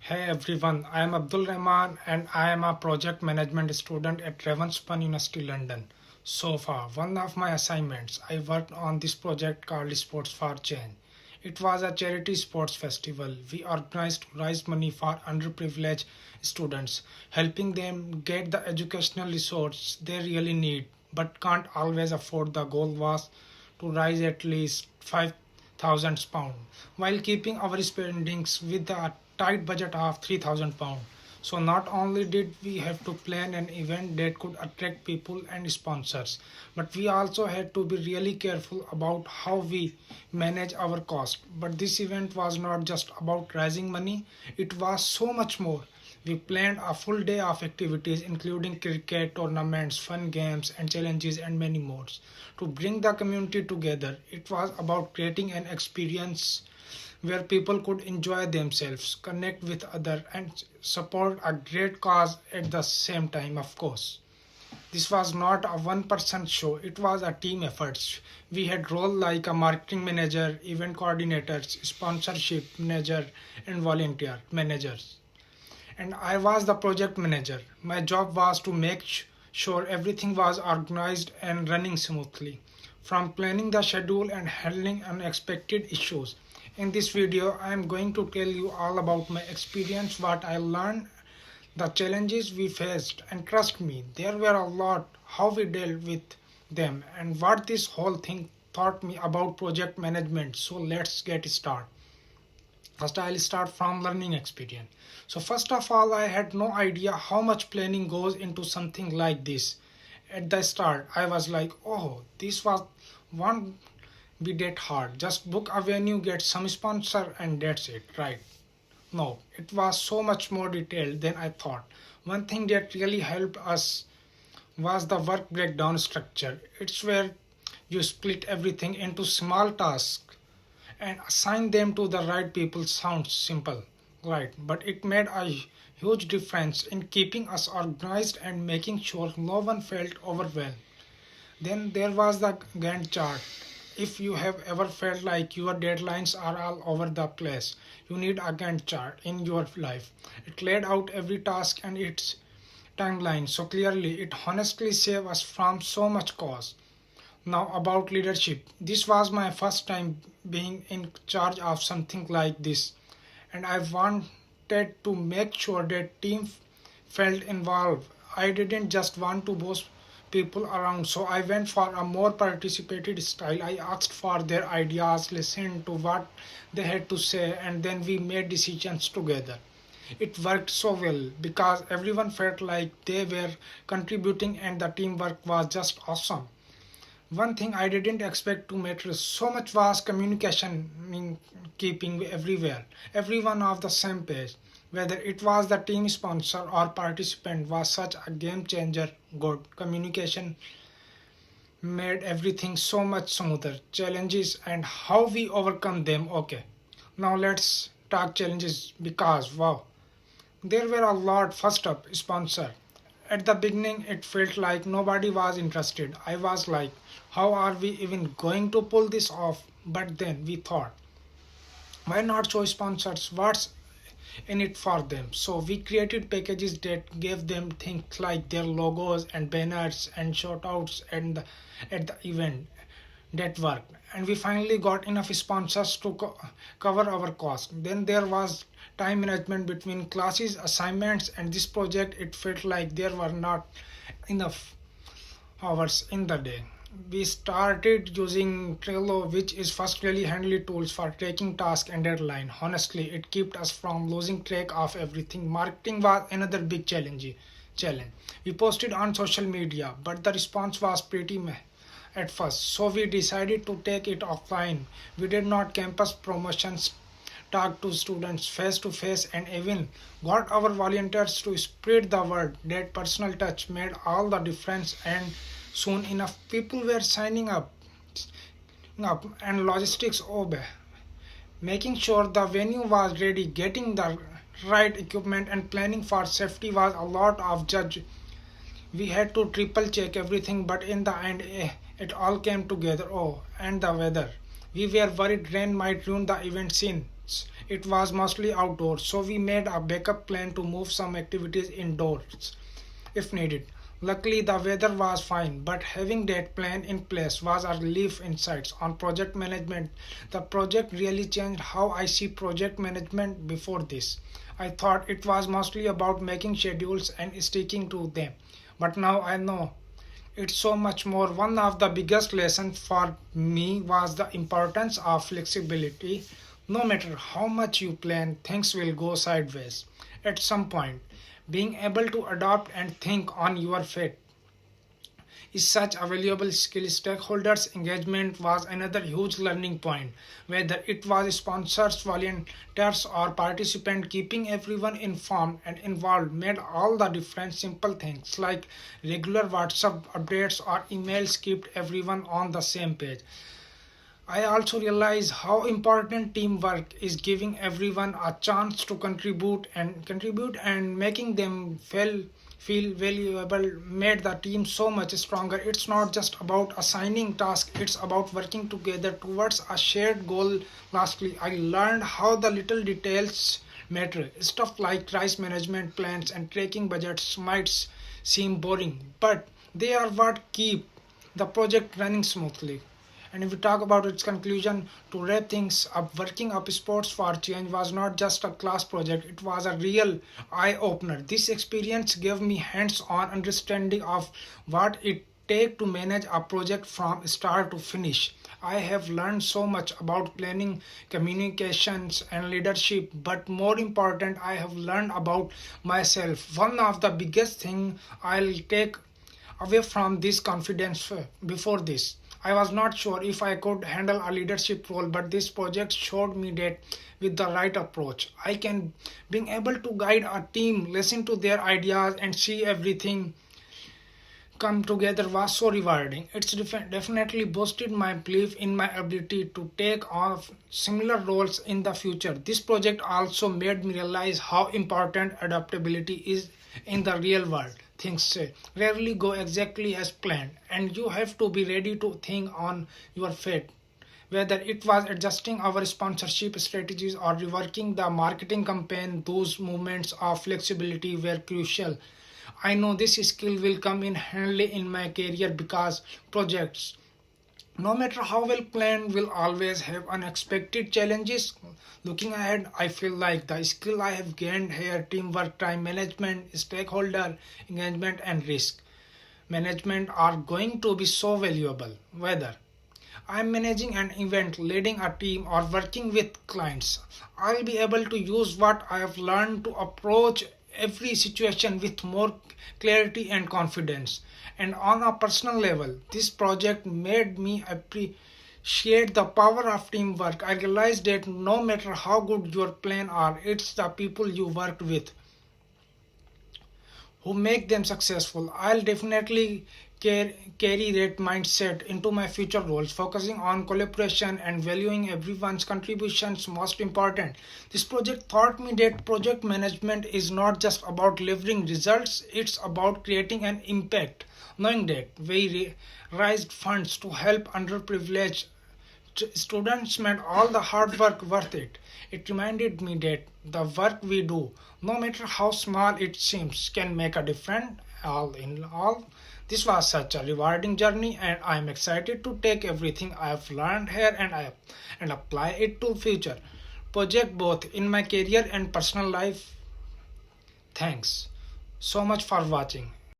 Hey everyone, I am Abdul Rahman and I am a project management student at Ravensbourne University London. So far, one of my assignments, I worked on this project called Sports for Change. It was a charity sports festival. We organized to raise money for underprivileged students, helping them get the educational resources they really need but can't always afford. The goal was to raise at least £5,000 while keeping our spendings with a tight budget of £3,000. So not only did we have to plan an event that could attract people and sponsors, but we also had to be really careful about how we manage our cost. But this event was not just about raising money, it was so much more. We planned a full day of activities including cricket tournaments, fun games and challenges and many more. To bring the community together, it was about creating an experience where people could enjoy themselves, connect with others and support a great cause at the same time, of course. This was not a one-person show, it was a team effort. We had roles like a marketing manager, event coordinators, sponsorship manager and volunteer managers. And I was the project manager. My job was to make sure everything was organized and running smoothly, from planning the schedule and handling unexpected issues. In this video, I am going to tell you all about my experience, what I learned, the challenges we faced, and trust me, there were a lot, how we dealt with them, and what this whole thing taught me about project management. So let's get started. First, I'll start from learning experience. So first of all, I had no idea how much planning goes into something like this. At the start, I was like, oh, this was one be that hard. Just book a venue, get some sponsor, and that's it, right? No, it was so much more detailed than I thought. One thing that really helped us was the work breakdown structure. It's where you split everything into small tasks and assign them to the right people. Sounds simple, right? But it made a huge difference in keeping us organized and making sure no one felt overwhelmed. Then there was the Gantt chart. If you have ever felt like your deadlines are all over the place, you need a Gantt chart in your life. It laid out every task and its timeline so clearly it honestly saved us from so much cost. Now about leadership. This was my first time being in charge of something like this, and I wanted to make sure that team felt involved. I didn't just want to boss people around, so I went for a more participated style. I asked for their ideas, listened to what they had to say, and then we made decisions together. It worked so well because everyone felt like they were contributing and the teamwork was just awesome. One thing I didn't expect to matter so much was communication, mean keeping everywhere, everyone off the same page. Whether it was the team sponsor or participant was such a game changer. Good communication made everything so much smoother. Challenges and how we overcome them. Okay, now let's talk challenges because wow, there were a lot. First up, sponsor. At the beginning, it felt like nobody was interested. I was like, how are we even going to pull this off? But then we thought, why not show sponsors what's in it for them? So we created packages that gave them things like their logos and banners and shoutouts at the event. That worked. And we finally got enough sponsors to cover our cost. Then there was time management between classes, assignments, and this project. It felt like there were not enough hours in the day. We started using Trello, which is first really handy tools for tracking tasks and deadline. Honestly, it kept us from losing track of everything. Marketing was another big challenge. We posted on social media, but the response was pretty meh at first, so we decided to take it offline. We did not campus promotions, talk to students face to face, and even got our volunteers to spread the word. That personal touch made all the difference, and soon enough people were signing up and logistics obey. Making sure the venue was ready, getting the right equipment, and planning for safety was a lot of judge. We had to triple check everything, but in the end, it all came together. Oh, and the weather. We were worried rain might ruin the event scene, it was mostly outdoors, so we made a backup plan to move some activities indoors if needed. Luckily, the weather was fine, but having that plan in place was a relief. Insights on project management. The project really changed how I see project management before this. I thought it was mostly about making schedules and sticking to them, but now I know it's so much more. One of the biggest lessons for me was the importance of flexibility. No matter how much you plan, things will go sideways at some point. Being able to adapt and think on your feet is such a valuable skill. Stakeholders' engagement was another huge learning point. Whether it was sponsors, volunteers, or participants, keeping everyone informed and involved made all the difference. Simple things like regular WhatsApp updates or emails kept everyone on the same page. I also realize how important teamwork is. Giving everyone a chance to contribute and making them feel valuable made the team so much stronger. It's not just about assigning tasks, it's about working together towards a shared goal. Lastly, I learned how the little details matter. Stuff like rice management plans and tracking budgets might seem boring, but they are what keep the project running smoothly. And if we talk about its conclusion, to wrap things up, working up Sports for Change was not just a class project, it was a real eye opener. This experience gave me hands on understanding of what it takes to manage a project from start to finish. I have learned so much about planning, communications, and leadership, but more important, I have learned about myself. One of the biggest thing I'll take away from this confidence before this. I was not sure if I could handle a leadership role, but this project showed me that with the right approach, I can. Being able to guide a team, listen to their ideas, and see everything come together was so rewarding. It's definitely boosted my belief in my ability to take on similar roles in the future. This project also made me realize how important adaptability is in the real world. Things rarely go exactly as planned, and you have to be ready to think on your feet. Whether it was adjusting our sponsorship strategies or reworking the marketing campaign, those moments of flexibility were crucial. I know this skill will come in handy in my career because projects, no matter how well planned, will always have unexpected challenges. Looking ahead, I feel like the skill I have gained here, teamwork, time management, stakeholder engagement, and risk management, are going to be so valuable. Whether I'm managing an event, leading a team, or working with clients, I'll be able to use what I have learned to approach every situation with more clarity and confidence. And on a personal level, this project made me appreciate the power of teamwork. I realized that no matter how good your plan are, it's the people you work with who make them successful. I'll definitely carry that mindset into my future roles, focusing on collaboration and valuing everyone's contributions most important. This project taught me that project management is not just about delivering results, it's about creating an impact. Knowing that we raised funds to help underprivileged students made all the hard work worth it. It reminded me that the work we do, no matter how small it seems, can make a difference. All in all, this was such a rewarding journey, and I am excited to take everything I have learned here and apply it to future project both in my career and personal life. Thanks so much for watching.